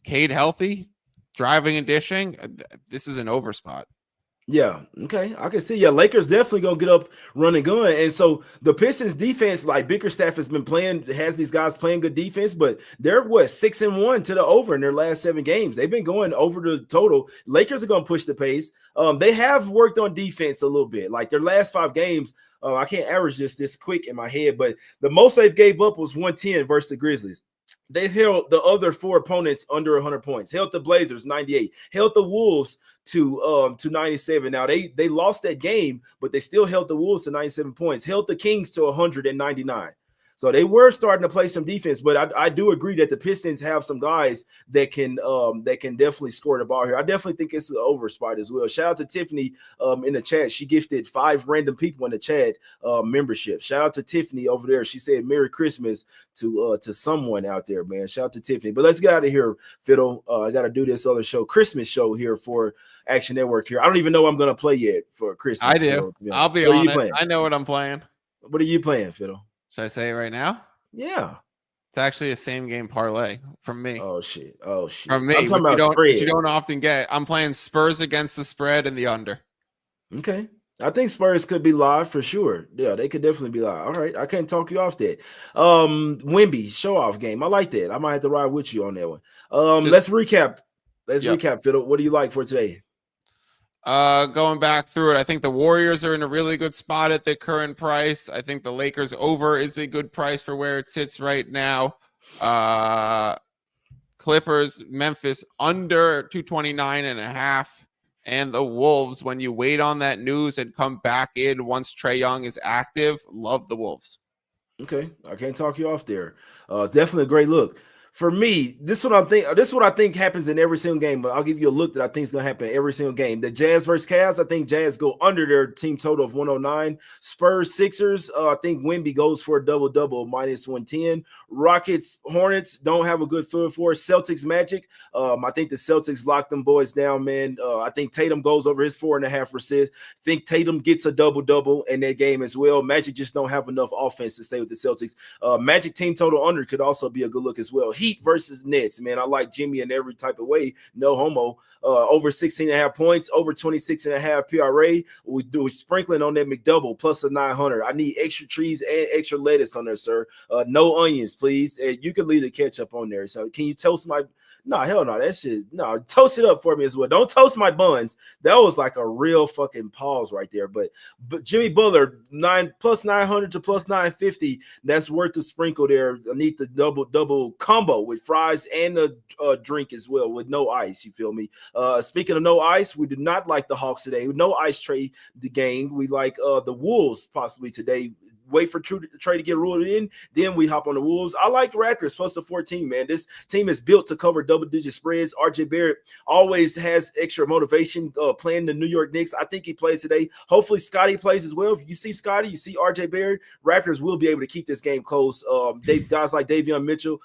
Cade healthy, driving and dishing. This is an over spot. Yeah, okay, I can see. Yeah, Lakers definitely gonna get up, run and gun. And so the Pistons defense, like Bickerstaff has been playing, has these guys playing good defense, but they're 6-1 to the over in their last 7 games. They've been going over the total. Lakers are gonna push the pace. They have worked on defense a little bit. Like their last 5 games, I can't average this quick in my head, but the most they gave up was 110 versus the Grizzlies. They held the other 4 opponents under 100 points. Held the Blazers 98. Held the Wolves to 97. Now they lost that game, but they still held the Wolves to 97 points. Held the Kings to 199. So they were starting to play some defense, but I do agree that the Pistons have some guys that can definitely score the ball here. I definitely think it's an over spot as well. Shout out to Tiffany in the chat. She gifted 5 random people in the chat membership. Shout out to Tiffany over there. She said Merry Christmas to someone out there, man. Shout out to Tiffany. But let's get out of here, Fiddle. I got to do this other show, Christmas show here for Action Network here. I don't even know what I'm going to play yet for Christmas. I do. I'll be on it. I know what I'm playing. What are you playing, Fiddle? Should I say it right now? Yeah. It's actually a same game parlay from me. Oh shit. From me. I'm talking about spreads. You don't often get. I'm playing Spurs against the spread and the under. Okay. I think Spurs could be live for sure. Yeah, they could definitely be live. All right. I can't talk you off that. Wemby show off game. I like that. I might have to ride with you on that one. Let's recap. Recap, Fiddle. What do you like for today? Going back through it, I think the Warriors are in a really good spot at the current price. I think the Lakers over is a good price for where it sits right now. Clippers, Memphis under 229.5, and the Wolves, when you wait on that news and come back in once Trae Young is active, love the Wolves. Okay, I can't talk you off there. Definitely a great look. For me, this is what I think happens in every single game, but I'll give you a look that I think is going to happen in every single game. The Jazz versus Cavs, I think Jazz go under their team total of 109. Spurs, Sixers, I think Wemby goes for a double-double, minus 110. Rockets, Hornets, don't have a good feel for it. Celtics, Magic, I think the Celtics lock them boys down, man. I think Tatum goes over his 4.5 assists. I think Tatum gets a double-double in that game as well. Magic just don't have enough offense to stay with the Celtics. Magic team total under could also be a good look as well. Heat versus Nets, man. I like Jimmy in every type of way. No homo. Over 16.5 points, over 26.5 PRA. We're sprinkling on that McDouble plus a 900. I need extra trees and extra lettuce on there, sir. No onions, please. You can leave the ketchup on there. So can you toast my... No, hell no. That shit, no. Toast it up for me as well. Don't toast my buns. That was like a real fucking pause right there. But Jimmy Butler, plus 900 to plus 950. That's worth the sprinkle there. I need the double combo with fries and a drink as well with no ice. You feel me? Speaking of no ice, we do not like the Hawks today. No ice trade the game. We like the Wolves possibly today. Wait for Trey to get ruled in, then we hop on the Wolves. I like the Raptors plus the 14, man. This team is built to cover double-digit spreads. RJ Barrett always has extra motivation playing the New York Knicks. I think he plays today. Hopefully, Scotty plays as well. If you see Scotty, you see RJ Barrett, Raptors will be able to keep this game close. Guys like Davion Mitchell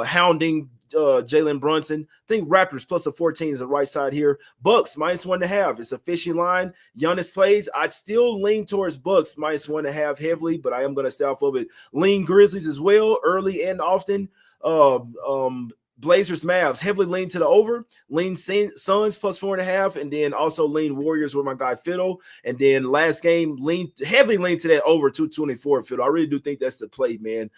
hounding Jalen Brunson. I think Raptors plus the 14 is the right side here. Bucks minus 1.5. It's a fishy line. Giannis plays. I'd still lean towards Bucks minus 1.5 heavily, but I am going to stay off of it. Lean Grizzlies as well, early and often. Blazers, Mavs, heavily lean to the over, lean Suns plus 4.5, and then also lean Warriors with my guy Fiddle. And then last game, heavily lean to that over 224 Fiddle. I really do think that's the play, man.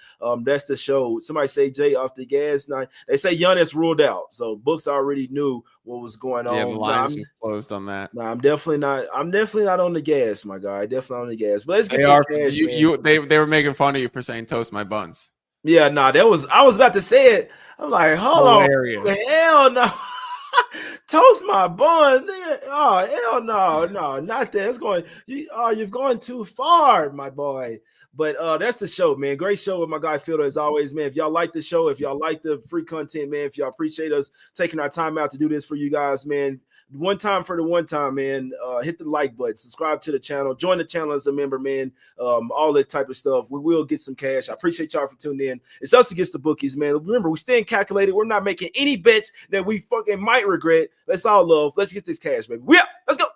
That's the show. Somebody say Jay off the gas. Now, they say Giannis ruled out, so books already knew what was going on. Yeah, the lines just closed on that. No, I'm definitely not on the gas, my guy. Definitely on the gas. But let's get this cash, man. They were making fun of you for saying toast my buns. Yeah, no, I was about to say it. I'm like, hold Hilarious. on. Hell no. Toast my bun. Oh, hell no, not that. You've gone too far, my boy. But that's the show, man. Great show with my guy Fiddle as always, man. If y'all like the show, if y'all like the free content, man, if y'all appreciate us taking our time out to do this for you guys, man. One time for the one time, man. Hit the like button, subscribe to the channel, join the channel as a member, man. All that type of stuff. We will get some cash. I appreciate y'all for tuning in. It's Us Against the Bookies, man. Remember, we staying calculated. We're not making any bets that we fucking might regret. Let's all love. Let's get this cash, baby. Let's go.